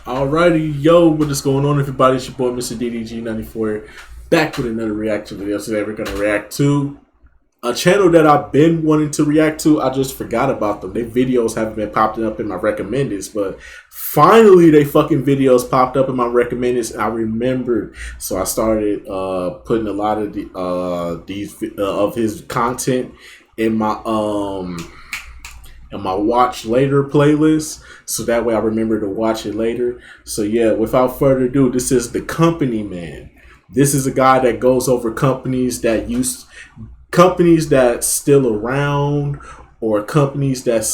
Alrighty, yo, what is going on, everybody? It's your boy, Mr. DDG94, back with another reaction video. Today, we're gonna react to a channel that I've been wanting to react to. I just forgot about them. Their videos haven't been popping up in my recommendeds, but finally, they fucking videos popped up in my recommendeds. And I remembered, so I started putting a lot of of his content in my watch later playlist, so that way I remember to watch it later. So yeah, without further ado, this is The Company Man. This is a guy that goes over companies that still around, or companies that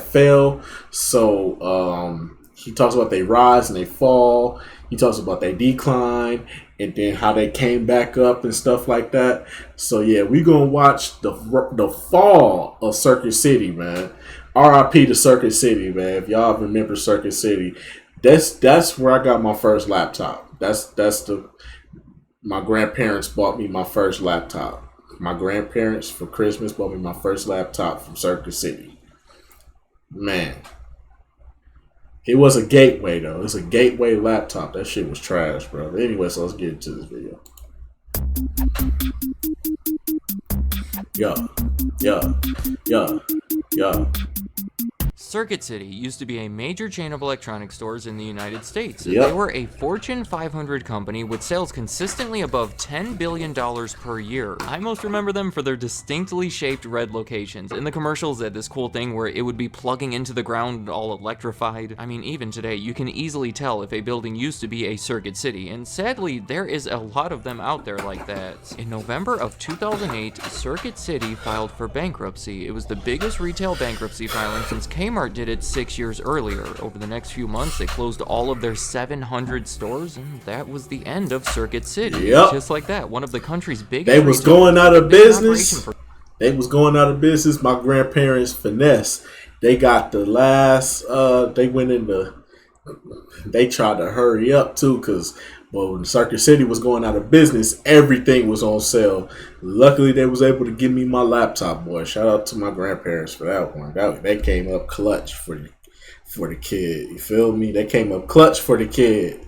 fail. So he talks about they rise and they fall. He talks about they decline and then how they came back up and stuff like that. So yeah, we gonna watch the fall of Circuit City, man. R.I.P. to Circuit City, man. If y'all remember Circuit City, that's where I got my first laptop. My grandparents bought me my first laptop. My grandparents for Christmas bought me my first laptop from Circuit City. Man, it was a gateway though. It's a gateway laptop. That shit was trash, bro. But anyway, so let's get into this video. Yeah, yeah, yeah, yeah. Circuit City used to be a major chain of electronic stores in the United States. Yep. They were a Fortune 500 company with sales consistently above $10 billion per year. I most remember them for their distinctly shaped red locations. In the commercials, they had this cool thing where it would be plugging into the ground all electrified. I mean, even today, you can easily tell if a building used to be a Circuit City, and sadly, there is a lot of them out there like that. In November of 2008, Circuit City filed for bankruptcy. It was the biggest retail bankruptcy filing since Kmart did it 6 years earlier. Over the next few months, they closed all of their 700 stores, and that was the end of Circuit City. Yep. Just like that, one of the country's biggest. They was going out of business. They was going out of business. My grandparents finesse. They got the last. They tried to hurry up too, cause when Circuit City was going out of business, everything was on sale. Luckily, they was able to give me my laptop, boy. Shout out to my grandparents for that one. They came up clutch for the kid. You feel me? They came up clutch for the kid.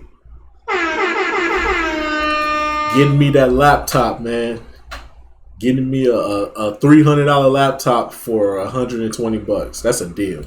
Getting me that laptop, man. Getting me a $300 laptop for $120. That's a deal.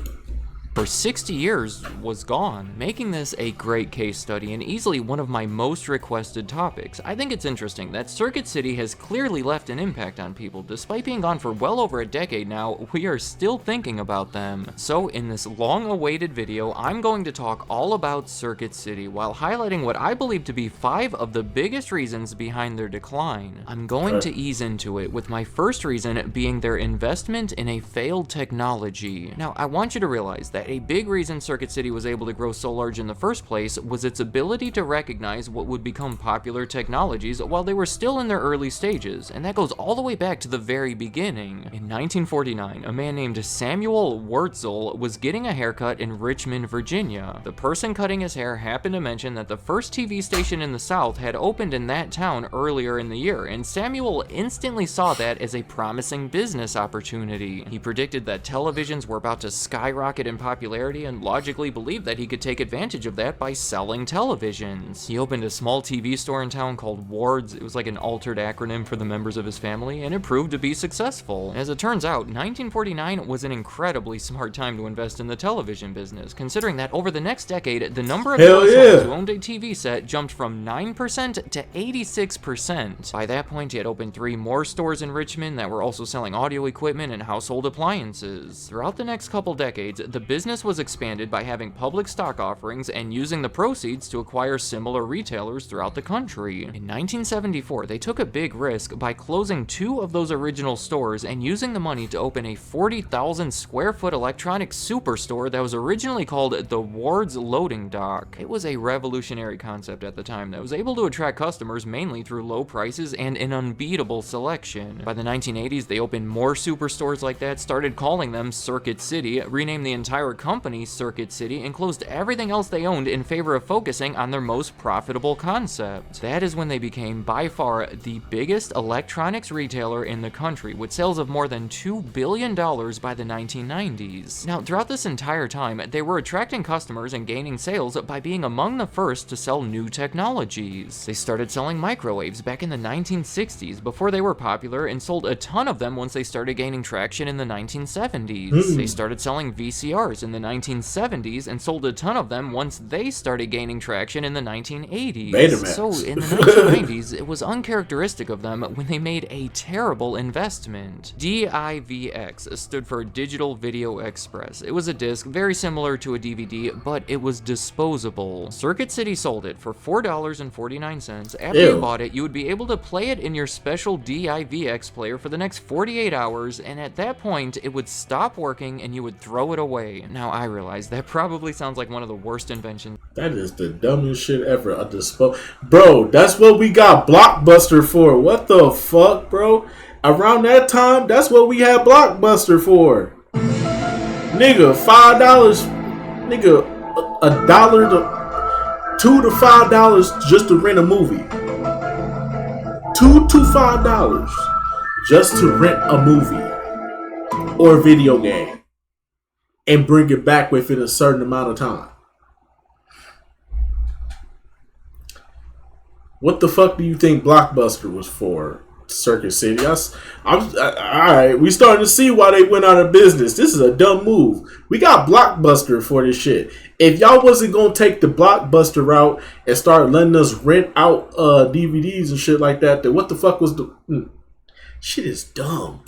For 60 years was gone, making this a great case study and easily one of my most requested topics. I think it's interesting that Circuit City has clearly left an impact on people. Despite being gone for well over a decade now, we are still thinking about them. So in this long-awaited video, I'm going to talk all about Circuit City while highlighting what I believe to be 5 of the biggest reasons behind their decline. I'm going to ease into it, with my first reason being their investment in a failed technology. Now, I want you to realize that a big reason Circuit City was able to grow so large in the first place was its ability to recognize what would become popular technologies while they were still in their early stages, and that goes all the way back to the very beginning. In 1949, a man named Samuel Wurtzel was getting a haircut in Richmond, Virginia. The person cutting his hair happened to mention that the first TV station in the South had opened in that town earlier in the year, and Samuel instantly saw that as a promising business opportunity. He predicted that televisions were about to skyrocket in popularity and logically believed that he could take advantage of that by selling televisions. He opened a small TV store in town called Ward's. It was like an altered acronym for the members of his family, and it proved to be successful. As it turns out, 1949 was an incredibly smart time to invest in the television business, considering that over the next decade, the number of households who owned a TV set jumped from 9% to 86%. By that point, he had opened 3 more stores in Richmond that were also selling audio equipment and household appliances. Throughout the next couple decades, the business was expanded by having public stock offerings and using the proceeds to acquire similar retailers throughout the country. In 1974, they took a big risk by closing 2 of those original stores and using the money to open a 40,000 square foot electronic superstore that was originally called the Ward's Loading Dock. It was a revolutionary concept at the time that was able to attract customers mainly through low prices and an unbeatable selection. By the 1980s, they opened more superstores like that, started calling them Circuit City, renamed the entire their company, Circuit City, and closed everything else they owned in favor of focusing on their most profitable concept. That is when they became by far the biggest electronics retailer in the country, with sales of more than $2 billion by the 1990s. Now, throughout this entire time, they were attracting customers and gaining sales by being among the first to sell new technologies. They started selling microwaves back in the 1960s before they were popular, and sold a ton of them once they started gaining traction in the 1970s. They started selling VCRs in the 1970s and sold a ton of them once they started gaining traction in the 1980s. So in the 1990s, it was uncharacteristic of them when they made a terrible investment. DIVX stood for Digital Video Express. It was a disc very similar to a DVD, but it was disposable. Circuit City sold it for $4.49. After you bought it, you would be able to play it in your special DIVX player for the next 48 hours, and at that point, it would stop working and you would throw it away. Now, I realize that probably sounds like one of the worst inventions. That is the dumbest shit ever. Bro, that's what we got Blockbuster for. What the fuck, bro? Around that time, that's what we had Blockbuster for. Nigga, $5. Nigga, $1 to $2 to $5 just to rent a movie. $2 to $5 just to rent a movie or a video game and bring it back within a certain amount of time. What the fuck do you think Blockbuster was for, Circuit City? Alright, we starting to see why they went out of business. This is a dumb move. We got Blockbuster for this shit. If y'all wasn't gonna take the Blockbuster route and start letting us rent out DVDs and shit like that, then what the fuck was the... Shit is dumb.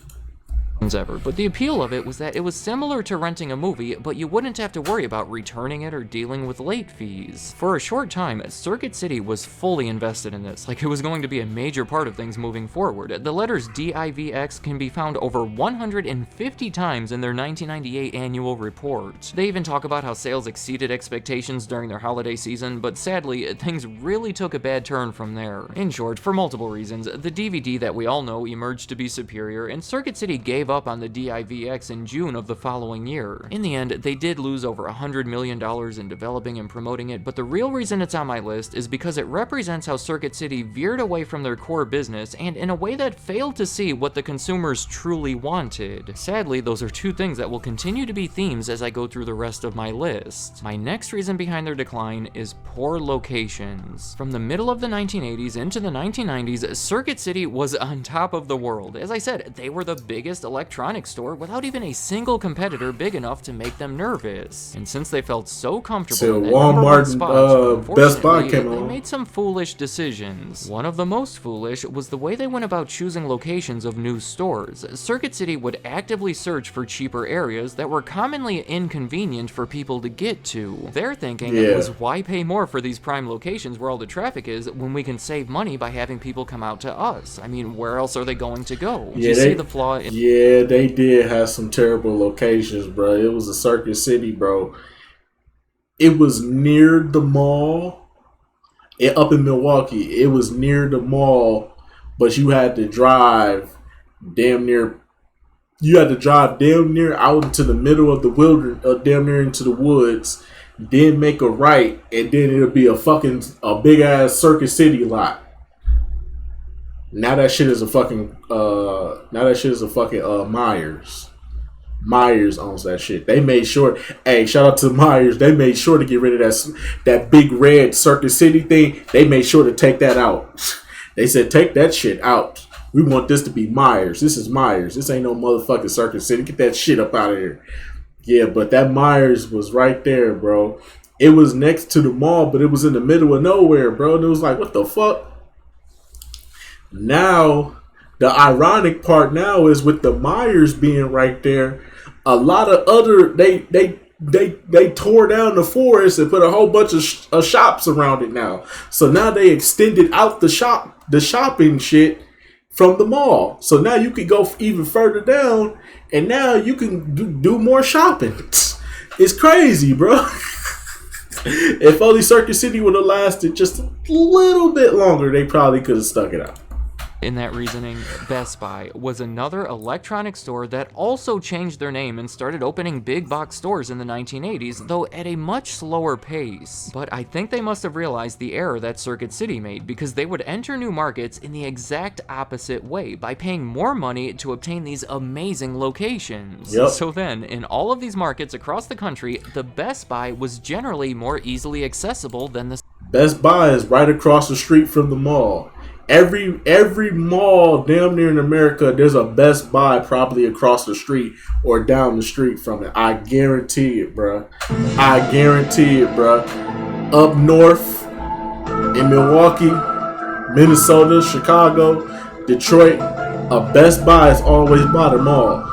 Ever. But the appeal of it was that it was similar to renting a movie, but you wouldn't have to worry about returning it or dealing with late fees. For a short time, Circuit City was fully invested in this, like it was going to be a major part of things moving forward. The letters DIVX can be found over 150 times in their 1998 annual report. They even talk about how sales exceeded expectations during their holiday season, but sadly, things really took a bad turn from there. In short, for multiple reasons, the DVD that we all know emerged to be superior, and Circuit City gave up on the DIVX in June of the following year. In the end, they did lose over $100 million in developing and promoting it, but the real reason it's on my list is because it represents how Circuit City veered away from their core business, and in a way that failed to see what the consumers truly wanted. Sadly, those are two things that will continue to be themes as I go through the rest of my list. My next reason behind their decline is poor locations. From the middle of the 1980s into the 1990s, Circuit City was on top of the world. As I said, they were the biggest electronics store without even a single competitor big enough to make them nervous. And since they felt so comfortable in that Walmart spot, Best Buy came they on. made some foolish decisions. One of the most foolish was the way they went about choosing locations of new stores. Circuit City would actively search for cheaper areas that were commonly inconvenient for people to get to. Their thinking was, why pay more for these prime locations where all the traffic is when we can save money by having people come out to us? I mean, where else are they going to go? Do you see the flaw in... Yeah, they did have some terrible locations, bro. It was a Circuit City, bro. It was near the mall. Up in Milwaukee, it was near the mall, but you had to drive damn near. You had to drive damn near out into the middle of the wilderness, damn near into the woods, then make a right, and then it'll be a big ass Circuit City lot. Now that shit is a fucking Myers. Myers owns that shit. They made sure. Hey, shout out to Myers. They made sure to get rid of that big red Circuit City thing. They made sure to take that out. They said, take that shit out. We want this to be Myers. This is Myers. This ain't no motherfucking Circuit City. Get that shit up out of here. Yeah, but that Myers was right there, bro. It was next to the mall, but it was in the middle of nowhere, bro. And it was like, what the fuck? Now, the ironic part now is with the Myers being right there, a lot of other they tore down the forest and put a whole bunch of shops around it now. So now they extended out the shopping shit from the mall. So now you could go even further down, and now you can do more shopping. It's crazy, bro. If only Circuit City would have lasted just a little bit longer, they probably could have stuck it out. In that reasoning, Best Buy was another electronic store that also changed their name and started opening big box stores in the 1980s, though at a much slower pace. But I think they must have realized the error that Circuit City made, because they would enter new markets in the exact opposite way, by paying more money to obtain these amazing locations. Yep. So then, in all of these markets across the country, the Best Buy was generally more easily accessible than the Best Buy is right across the street from the mall. Every mall damn near in America, there's a Best Buy probably across the street or down the street from it. I guarantee it, bruh. I guarantee it, bruh. Up north in Milwaukee, Minnesota, Chicago, Detroit, a Best Buy is always by the mall.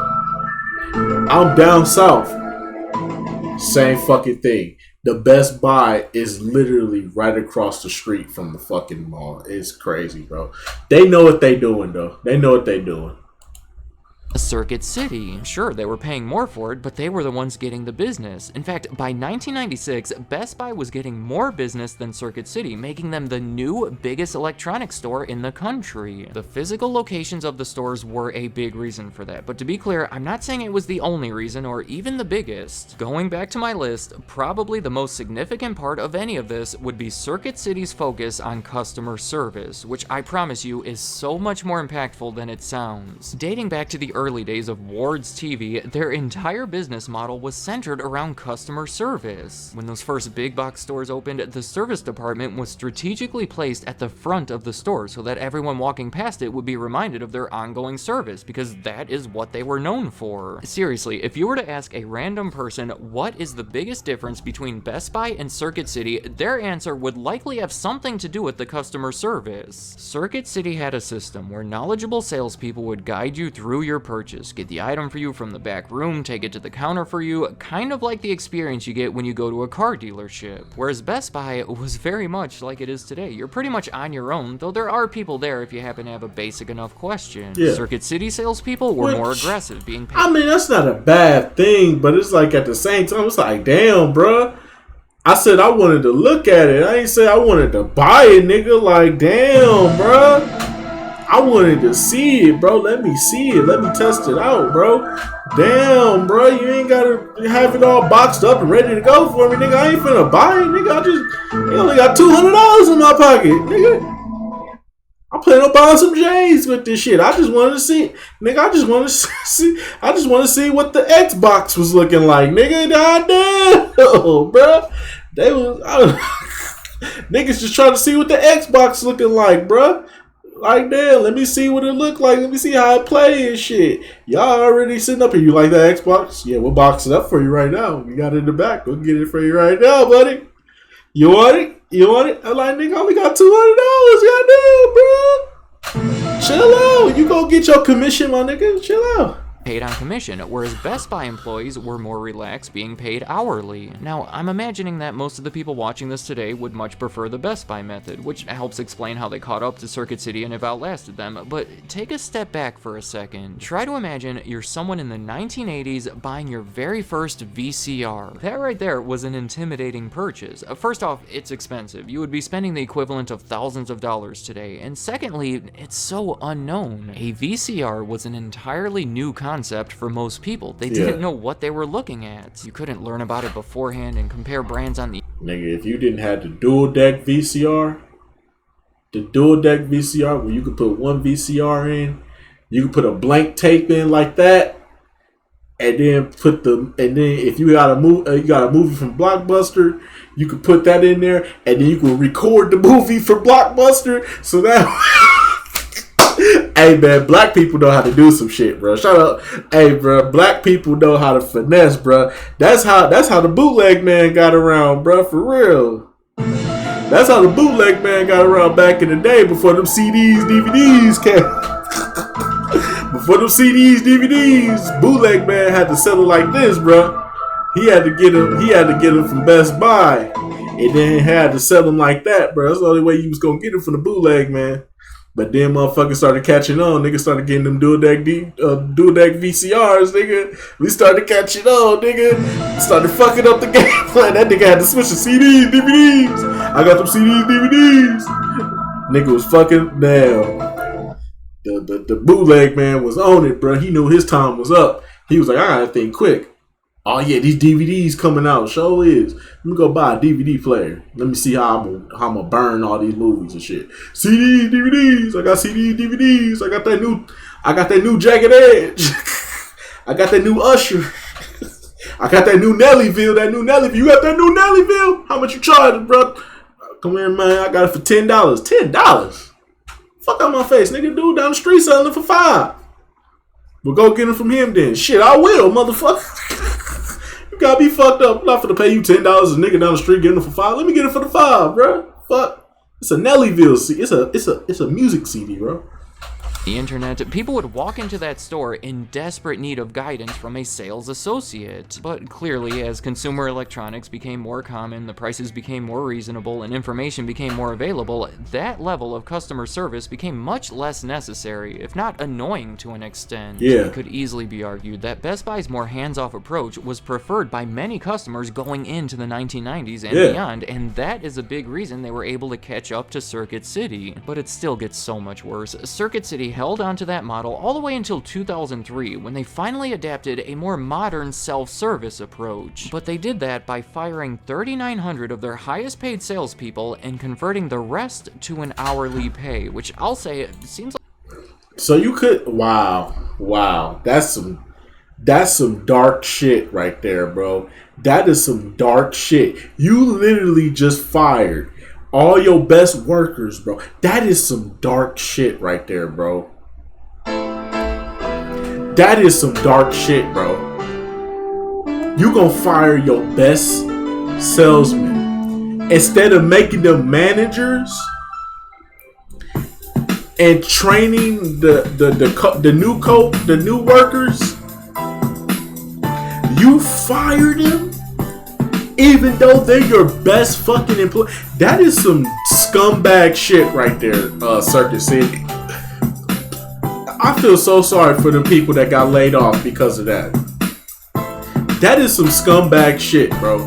I'm down south. Same fucking thing. The Best Buy is literally right across the street from the fucking mall. It's crazy, bro. They know what they doing, though. They know what they doing. Circuit City. Sure, they were paying more for it, but they were the ones getting the business. In fact, by 1996, Best Buy was getting more business than Circuit City, making them the new biggest electronics store in the country. The physical locations of the stores were a big reason for that, but to be clear, I'm not saying it was the only reason or even the biggest. Going back to my list, probably the most significant part of any of this would be Circuit City's focus on customer service, which I promise you is so much more impactful than it sounds. Dating back to the early days of Ward's TV, their entire business model was centered around customer service. When those first big box stores opened, the service department was strategically placed at the front of the store so that everyone walking past it would be reminded of their ongoing service, because that is what they were known for. Seriously, if you were to ask a random person what is the biggest difference between Best Buy and Circuit City, their answer would likely have something to do with the customer service. Circuit City had a system where knowledgeable salespeople would guide you through your purchase, get the item for you from the back room, take it to the counter for you, kind of like the experience you get when you go to a car dealership. Whereas Best Buy was very much like it is today. You're pretty much on your own, though there are people there if you happen to have a basic enough question. Yeah. Circuit City salespeople were more aggressive, being paid. I mean, that's not a bad thing, but it's like at the same time, it's like, damn, bruh. I said I wanted to look at it. I ain't say I wanted to buy it, nigga. Like, damn, bruh. I wanted to see it, bro. Let me see it. Let me test it out, bro. Damn, bro. You ain't gotta have it all boxed up and ready to go for me, nigga. I ain't finna buy it, nigga. I only got $200 in my pocket, nigga. I plan on buying some J's with this shit. I just wanted to see, nigga. I just want to see what the Xbox was looking like, nigga. Goddamn, bro. They was niggas just trying to see what the Xbox looking like, bro. Like, damn, let me see what it look like. Let me see how it play and shit. Y'all already sitting up here. You like that Xbox? Yeah, we'll box it up for you right now. We got it in the back. We'll get it for you right now, buddy. You want it? You want it? I'm like, nigga, I only got $200. Goddamn, bro. Chill out. You go get your commission, my nigga. Chill out. Paid on commission, whereas Best Buy employees were more relaxed, being paid hourly. Now, I'm imagining that most of the people watching this today would much prefer the Best Buy method, which helps explain how they caught up to Circuit City and have outlasted them, but take a step back for a second. Try to imagine you're someone in the 1980s buying your very first VCR. That right there was an intimidating purchase. First off, it's expensive. You would be spending the equivalent of thousands of dollars today, and secondly, it's so unknown. A VCR was an entirely new concept for most people. They didn't know what they were looking at. You couldn't learn about it beforehand and compare brands on the... Nigga, if you didn't have the dual deck VCR, where you could put one VCR in, you could put a blank tape in like that, and then if you got a movie from Blockbuster, you could put that in there, and then you could record the movie for Blockbuster, so that... Hey man, black people know how to do some shit, bro. Shut up. Hey bro, black people know how to finesse, bro. That's how the bootleg man got around, bro, for real. That's how the bootleg man got around back in the day before them CDs, DVDs came. Before them CDs, DVDs, bootleg man had to settle like this, bro. He had to get them from Best Buy. And then had to sell them like that, bro. That's the only way you was gonna get them from the bootleg man. But then motherfuckers started catching on. Niggas started getting them dual deck VCRs, nigga. We started catching on, nigga. Started fucking up the game plan. That nigga had to switch to CDs, DVDs. I got them CDs, DVDs. Nigga was fucking down. The bootleg man was on it, bro. He knew his time was up. He was like, I gotta think quick. Oh yeah, these DVDs coming out. Show is. Let me go buy a DVD player. Let me see how I'm gonna burn all these movies and shit. CDs, DVDs. I got CDs, DVDs. I got that new Jagged Edge. I got that new Usher. I got that new Nellyville. You got that new Nellyville? How much you charge, bro? Come here, man. I got it for $10. $10. Fuck out my face, nigga. Dude down the street selling it for $5. Well, go get it from him then. Shit, I will, motherfucker. You gotta be fucked up. I'm not gonna pay you $10. A nigga down the street getting it for $5. Let me get it for the $5, bro. Fuck. It's a Nellyville CD. It's a music CD, bro. The internet, people would walk into that store in desperate need of guidance from a sales associate. But clearly, as consumer electronics became more common, the prices became more reasonable, and information became more available, that level of customer service became much less necessary, if not annoying to an extent. Yeah. It could easily be argued that Best Buy's more hands-off approach was preferred by many customers going into the 1990s and beyond, and that is a big reason they were able to catch up to Circuit City. But it still gets so much worse. Circuit City held onto that model all the way until 2003, when they finally adapted a more modern self-service approach. But they did that by firing 3,900 of their highest paid salespeople and converting the rest to an hourly pay, which I'll say seems like... So you could... Wow. That's some dark shit right there, bro. That is some dark shit. You literally just fired all your best workers, bro. That is some dark shit right there, bro. That is some dark shit, bro. You gonna fire your best salesmen instead of making them managers and training the new workers. You fire them even though they're your best fucking employee. That is some scumbag shit right there, Circuit City. I feel so sorry for the people that got laid off because of that. That is some scumbag shit, bro.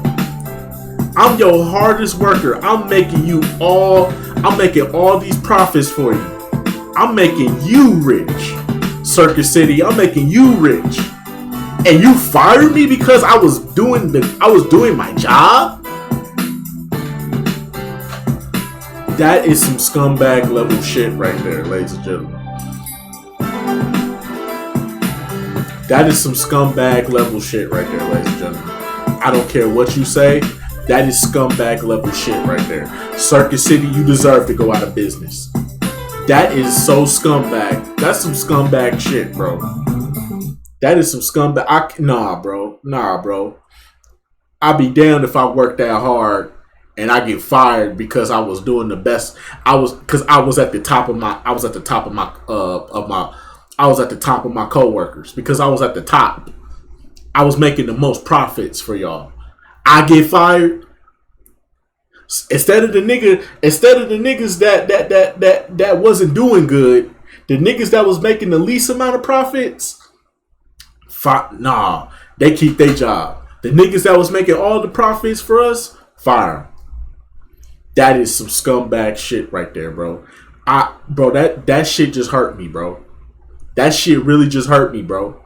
I'm your hardest worker. I'm making all these profits for you. I'm making you rich, Circuit City. I'm making you rich. And you fired me because I was doing my job? That is some scumbag level shit right there, ladies and gentlemen. That is some scumbag level shit right there, ladies and gentlemen. I don't care what you say. That is scumbag level shit right there. Circuit City, you deserve to go out of business. That is so scumbag. That's some scumbag shit, bro. That is some scumbag. Nah, bro. I'd be damned if I worked that hard and I get fired because I was doing the best. I was at the top of my coworkers because I was at the top. I was making the most profits for y'all. I get fired instead of the niggas that wasn't doing good. The niggas that was making the least amount of profits. Nah, they keep their job. The niggas that was making all the profits for us, fire. That is some scumbag shit right there, bro. That shit just hurt me, bro. That shit really just hurt me, bro.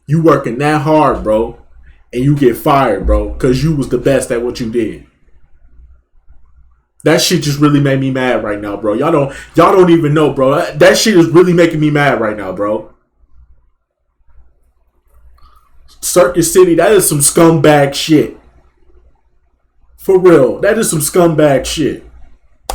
You working that hard, bro, and you get fired, bro, because you was the best at what you did. That shit just really made me mad right now, bro. Y'all don't even know, bro. That shit is really making me mad right now, bro. Circuit City, that is some scumbag shit. For real, that is some scumbag shit.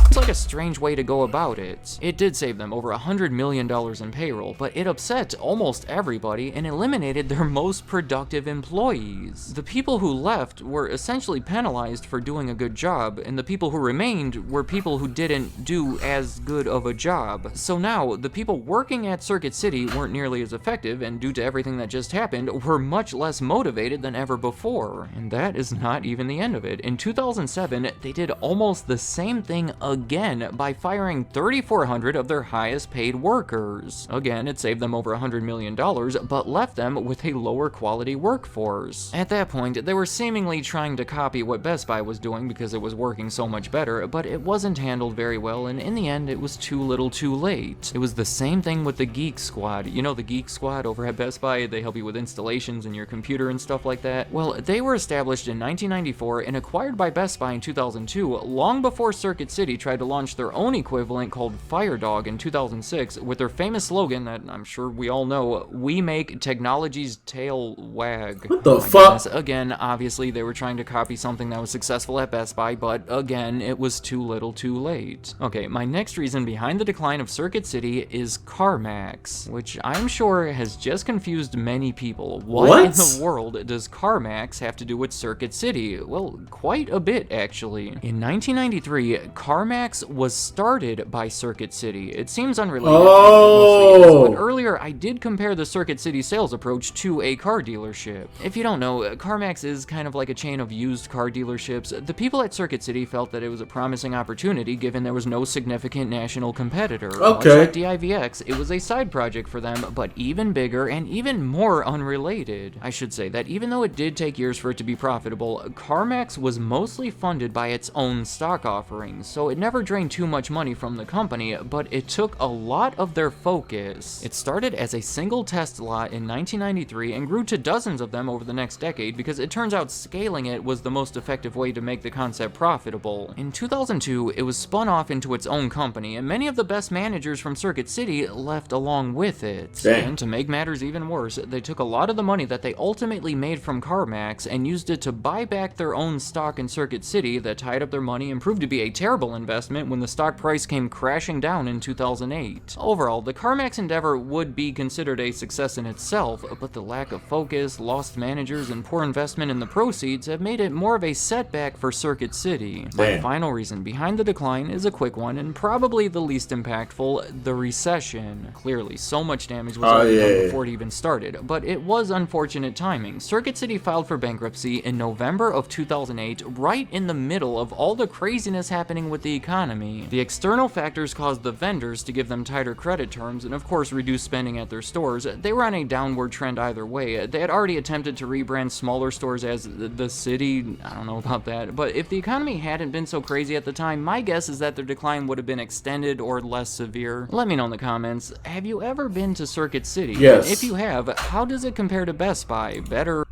It's like a strange way to go about it. It did save them over $100 million in payroll, but it upset almost everybody and eliminated their most productive employees. The people who left were essentially penalized for doing a good job, and the people who remained were people who didn't do as good of a job. So now, the people working at Circuit City weren't nearly as effective, and due to everything that just happened, were much less motivated than ever before. And that is not even the end of it. In 2007, they did almost the same thing again. again by firing 3,400 of their highest paid workers. Again, it saved them over $100 million, but left them with a lower quality workforce. At that point, they were seemingly trying to copy what Best Buy was doing because it was working so much better, but it wasn't handled very well, and in the end, it was too little too late. It was the same thing with the Geek Squad. You know the Geek Squad over at Best Buy? They help you with installations in your computer and stuff like that. Well, they were established in 1994 and acquired by Best Buy in 2002, long before Circuit City tried to launch their own equivalent called FireDog in 2006 with their famous slogan that I'm sure we all know, "We make technology's tail wag." What the fuck? Again, obviously they were trying to copy something that was successful at Best Buy, but again, it was too little too late. Okay, my next reason behind the decline of Circuit City is CarMax, which I'm sure has just confused many people. What in the world does CarMax have to do with Circuit City? Well, quite a bit, actually. In 1993, CarMax was started by Circuit City. It seems unrelated, but earlier I did compare the Circuit City sales approach to a car dealership. If you don't know, CarMax is kind of like a chain of used car dealerships. The people at Circuit City felt that it was a promising opportunity given there was no significant national competitor. Much like DIVX, it was a side project for them, but even bigger and even more unrelated. I should say that even though it did take years for it to be profitable, CarMax was mostly funded by its own stock offerings, so it never drained too much money from the company, but it took a lot of their focus. It started as a single test lot in 1993 and grew to dozens of them over the next decade because it turns out scaling it was the most effective way to make the concept profitable. In 2002, it was spun off into its own company, and many of the best managers from Circuit City left along with it. Damn. And to make matters even worse, they took a lot of the money that they ultimately made from CarMax and used it to buy back their own stock in Circuit City that tied up their money and proved to be a terrible investment when the stock price came crashing down in 2008. Overall, the CarMax endeavor would be considered a success in itself, but the lack of focus, lost managers, and poor investment in the proceeds have made it more of a setback for Circuit City. My final reason behind the decline is a quick one, and probably the least impactful: the recession. Clearly, so much damage was already done before it even started, but it was unfortunate timing. Circuit City filed for bankruptcy in November of 2008, right in the middle of all the craziness happening with the economy. The external factors caused the vendors to give them tighter credit terms and of course reduce spending at their stores. They were on a downward trend either way. They had already attempted to rebrand smaller stores as the City. I don't know about that, but if the economy hadn't been so crazy at the time, my guess is that their decline would have been extended or less severe. Let me know in the comments, have you ever been to Circuit City? Yes. And if you have, how does it compare to Best Buy? Better?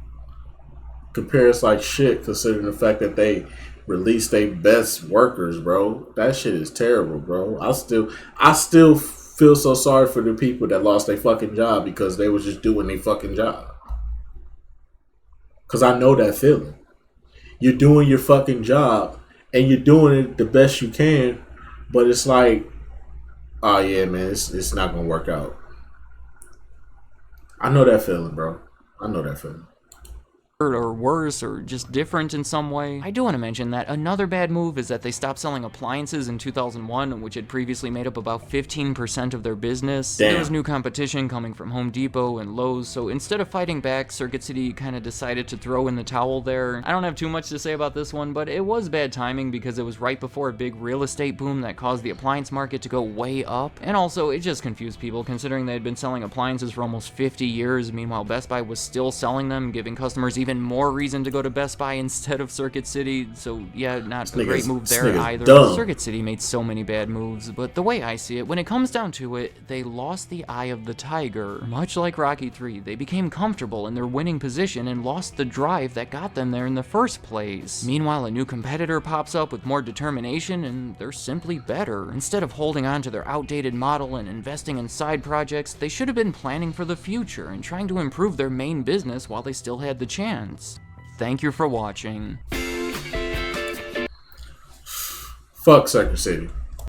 Compares like shit considering the fact that they released their best workers, bro. That shit is terrible, bro. I still feel so sorry for the people that lost their fucking job because they was just doing their fucking job. Cause I know that feeling. You're doing your fucking job and you're doing it the best you can, but it's like, oh yeah, man, it's not gonna work out. I know that feeling, bro. I know that feeling. Or worse, or just different in some way. I do want to mention that another bad move is that they stopped selling appliances in 2001, which had previously made up about 15% of their business. Damn. There was new competition coming from Home Depot and Lowe's, so instead of fighting back, Circuit City kind of decided to throw in the towel there. I don't have too much to say about this one, but it was bad timing because it was right before a big real estate boom that caused the appliance market to go way up, and also it just confused people considering they had been selling appliances for almost 50 years, meanwhile Best Buy was still selling them, giving customers even more reason to go to Best Buy instead of Circuit City, so yeah, not a great move there either. Dumb. Circuit City made so many bad moves, but the way I see it, when it comes down to it, they lost the eye of the tiger. Much like Rocky 3, they became comfortable in their winning position and lost the drive that got them there in the first place. Meanwhile, a new competitor pops up with more determination and they're simply better. Instead of holding on to their outdated model and investing in side projects, they should have been planning for the future and trying to improve their main business while they still had the chance. Thank you for watching. Fuck Circuit City.